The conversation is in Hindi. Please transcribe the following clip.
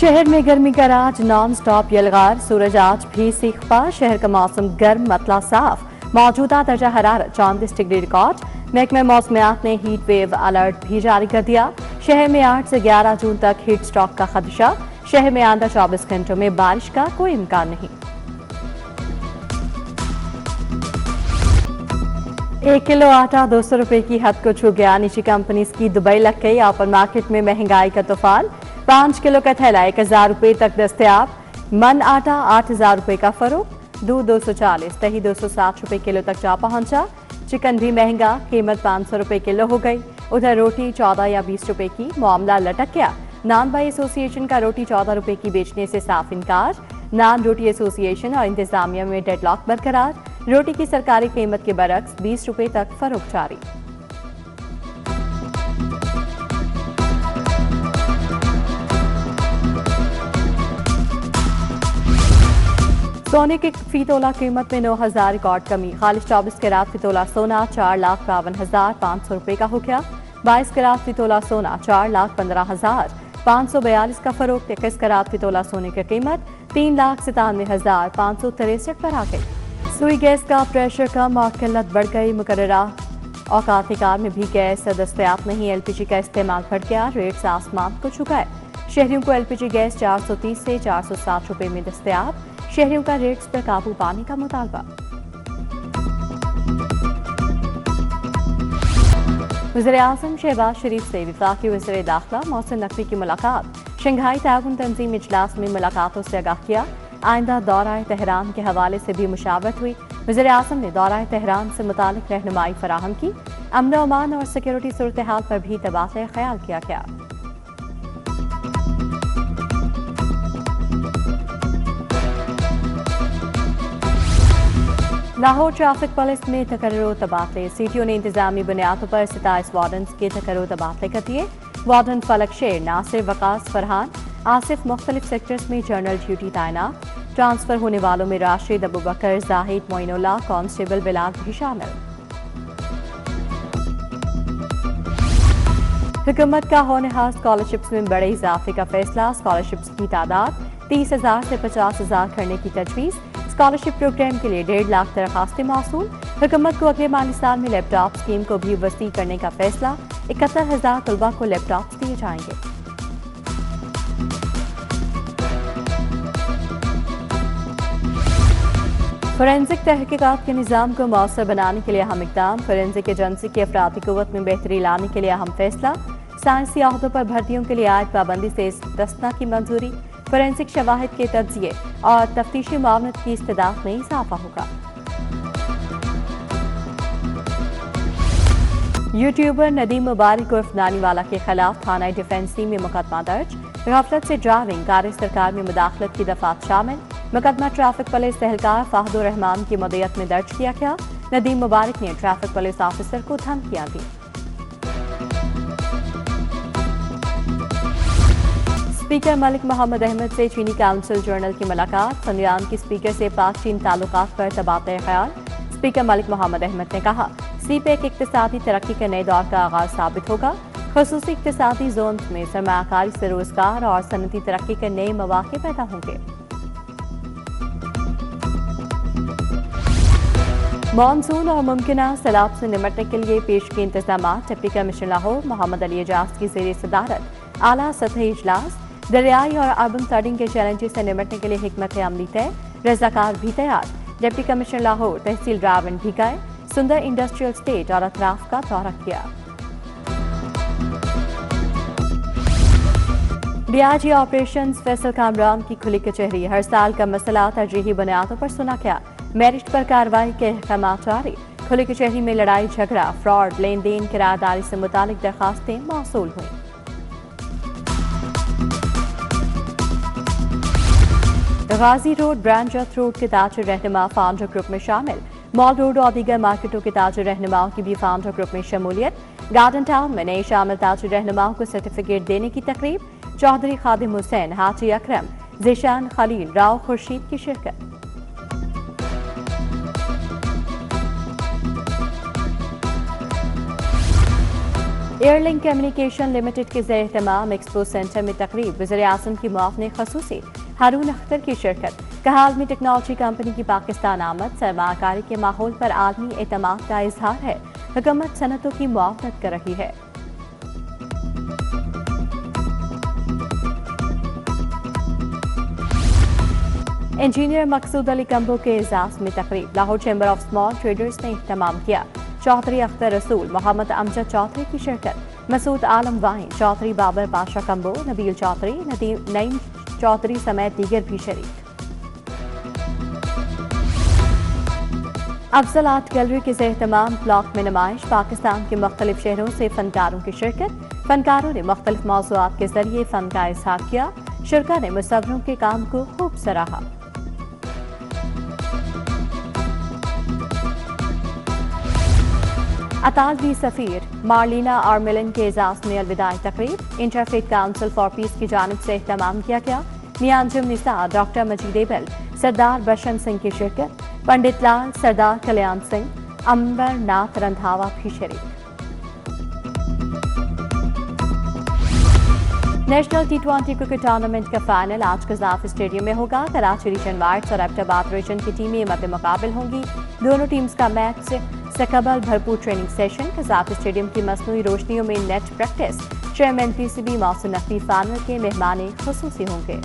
शहर में गर्मी का राज नॉन स्टॉप यलगार। सूरज आज भी सीखपा। शहर का मौसम गर्म मतला साफ। मौजूदा दर्जा हरारत 34 डिग्री रिकॉर्ड। महकमा मौसमियात ने हीट वेव अलर्ट भी जारी कर दिया। शहर में 8 से 11 जून तक हीट स्ट्रोक का खदशा। शहर में आंदा 24 घंटों में बारिश का कोई इम्कान नहीं। 1 किलो आटा 200 रुपए की हद को छू गया। निजी कंपनीज की दुबई लग गई। ओपन मार्केट में महंगाई का तूफान। 5 किलो का थैला 1000 रुपए तक दस्तयाब। मन आटा 8000 रुपए का फरोख्त। दूध 240, दही 260 रुपए किलो तक जा पहुंचा। चिकन भी महंगा, कीमत 500 रुपए किलो हो गई। उधर रोटी 14 या 20 रुपए की। मामला लटक गया। नान बाई एसोसिएशन का रोटी 14 रुपए की बेचने से साफ इनकार। नान रोटी एसोसिएशन और इंतजामिया में डेडलॉक बरकरार। रोटी की सरकारी कीमत के बरक्स 20 रुपए तक फरोख्त जारी। सोने की फी तोला कीमत में 9000 रिकॉर्ड कमी। खालिश 24 कैरात फी तोला सोना 4,52,500 रुपए का हो गया। 22 कैरात फी तोला सोना 4,15,542 का फरोख्त। 21 कैरात फी तोला सोने की कीमत 3,97,563 पर आ गई। सुई गैस का प्रेशर कम और किल्लत बढ़ गई। मुकर्ररा औकात कार में भी गैस दस्तयाब नहीं। एलपीजी का इस्तेमाल बढ़ गया। रेट्स आसमान को छू गए। शहरियों को एलपीजी गैस 430 से 460 रुपए में दस्तयाब। शहरियों का रेट्स पर काबू पाने का मुतालबा। वज़ीर-ए-आज़म शहबाज शरीफ से वफाकी वज़ीर दाखिला मोहसिन नकवी की मुलाकात। शंघाई ताउन तंजीम इजलास में मुलाकातों से आगाह किया। आइंदा दौरा तेहरान के हवाले से भी मुशावरत हुई। वज़ीर-ए-आज़म ने दौरा तेहरान से मुतालिक रहनुमाई फराहम की। अमन अमान और सिक्योरिटी सूरत हाल पर भी तबादला ख्याल किया गया। लाहौर ट्रैफिक पुलिस में तकर्रो तबादले। सीटीओ ने इंतजामी बुनियादों पर 27 वार्डन के तकर्रो तबादले कर दिए। वार्डन फलक शेर, नासिर, वकास, फरहान, आसिफ मुख्तलिफ सेक्टर्स में जनरल ड्यूटी तैनात। ट्रांसफर होने वालों में राशिद, अबू बकर, जाहिद, मोइनुल्लाह, कांस्टेबल बिलाल भी शामिल। हुकूमत का होनहार स्कॉलरशिप्स में बड़े इजाफे का फैसला। स्कॉलरशिप्स की तादाद 30,000 से 50,000 करने की तजवीज़। स्कॉलरशिप प्रोग्राम के लिए 1.5 लाख दरखास्तें मौसूल। हुकूमत को अगले माली साल में लैपटॉप स्कीम को भी वसी करने का फैसला। 71,000 तलबा को लैपटॉप दिए जाएंगे। फोरेंसिक तहकीकात के निज़ाम को मौसर बनाने के लिए अहम इक़दाम। फोरेंसिक एजेंसी की अफरादी क़ुव्वत में बेहतरी लाने के लिए अहम फैसला। साइंसी अहदों पर भर्तियों के लिए आयद पाबंदी से इस्तिस्ना की मंजूरी। फोरेंसिक शवाहिद के तज्जिए और तफ्तीशी मामलत की इस्तेदाद में इजाफा होगा। यूट्यूबर नदीम मुबारक उर्फ नानीवाला के खिलाफ थाना डिफेंसी में मुकदमा दर्ज। गफलत से ड्राइविंग, कार्य सरकार में मुदाखलत की दफात शामिल। मुकदमा ट्रैफिक पुलिस एहलकार फाहदुर रहमान की मदयत में दर्ज किया गया। नदीम मुबारक ने ट्रैफिक पुलिस ऑफिसर को धमकियां दी। स्पीकर मलिक मोहम्मद अहमद से चीनी काउंसिल जर्नल की मुलाकात। संविधान की स्पीकर से पाक चीन ताल्लुकात पर तबादला ख्याल। स्पीकर मलिक मोहम्मद अहमद ने कहा, सीपेक इक्तिसादी तरक्की के नए दौर का आगाज साबित होगा। खुसूसी इक्तिसादी जोन में सरमायाकारी से रोजगार और सनती तरक्की के नए मौके पैदा होंगे। मानसून और मुमकिना सैलाब से निपटने के लिए पेश के इंतजाम। डिप्टी कमिश्नर लाहौर मोहम्मद अली एजाज की ज़ेर सदारत आला सतही इजलास। दरियाई और अर्बन फ्लडिंग के चैलेंजेस से निपटने के लिए हिकमत अमली तय। रजाकार भी तैयार। डिप्टी कमिश्नर लाहौर तहसील रावण भी गए। सुंदर इंडस्ट्रियल स्टेट और अतराफ का दौरा किया। डीआईजी ऑपरेशंस फैसल कामरान की खुली कचहरी। हर साल का मसला तरजीही बुनियादों पर सुना गया। मेरिट पर कार्रवाई के अहकाम जारी। खुली कचहरी में लड़ाई झगड़ा, फ्रॉड, लेन देन, किराएदारी से मुतालिक दरखास्तें मौसूल हुई। गाजी रोड, ब्रांचर्थ रोड के ताजर रहनुमा फाउंडर ग्रुप में शामिल। मॉल रोड और दीगर मार्केटों के ताजर रहनुमाओं की भी फाउंडर ग्रुप में शमूलियत। गार्डन टाउन में नए शामिल ताजर रहनुमाओं को सर्टिफिकेट देने की तकरीब। चौधरी खादिम हुसैन, हाजी अकरम, ज़ीशान खलील, राव खुर्शीद की शिरकत। एयरलिंक कम्युनिकेशन लिमिटेड के ज़ेर एहतमाम एक्सपो सेंटर में तकरीब वज़ीर-ए-आज़म की मुआवने ख़ुसूसी हारून अख्तर की शिरकत। कहा आलमी टेक्नोलॉजी कंपनी की पाकिस्तान आमद सरमाकारी के माहौल पर आलमी एतमाद का इजहार है। हुकूमत सनतों की मुआवनत कर रही है। इंजीनियर मकसूद अली कंबो के एजाज में तकरीब Lahore chamber of small traders ने इख्तिताम किया। चौधरी अख्तर रसूल, मोहम्मद अमजद चौधरी की शिरकत, मसूद आलम वाहिन, चौधरी बाबर पाशा कंबो, नबील चौधरी, नईम चौधरी समेत दीगर भी शरीक। अफजल आर्ट गैलरी के एहतमाम ब्लॉक में नुमाइश, पाकिस्तान के मुख्तलिफ शहरों से फनकारों की शिरकत। फनकारों ने मुख्तलिफ मौज़ूआत के जरिए फन का इज़हार किया। शुरा ने मुसव्विरों के काम को खूब सराहा। अतालवी सफीर मार्लिना और मिलन के एजाज में अलविदाई तकरीब। इंटरफेथ काउंसिल फॉर पीस की जानिब से एहतमाम किया गया। मियांजुम निसार, डॉक्टर मजीद एबल, सरदार बशन सिंह की शिरकत। पंडित लाल, सरदार कल्याण सिंह, अंबर नाथ रंधावा भी शरीक। नेशनल T20 क्रिकेट टूर्नामेंट का फाइनल आज कज़ाफ स्टेडियम में होगा। कराची रीजन वाइट्स और एबटाबाद रीजन की टीमें मद्दे मुकाबिल होंगी। दोनों टीम्स का मैच से कबल भरपूर ट्रेनिंग सेशन, कज़ाफ स्टेडियम की मसनूई रोशनियों में net practice. Chairman PCB Mohsin Naqvi final के मेहमान खुसूसी होंगे।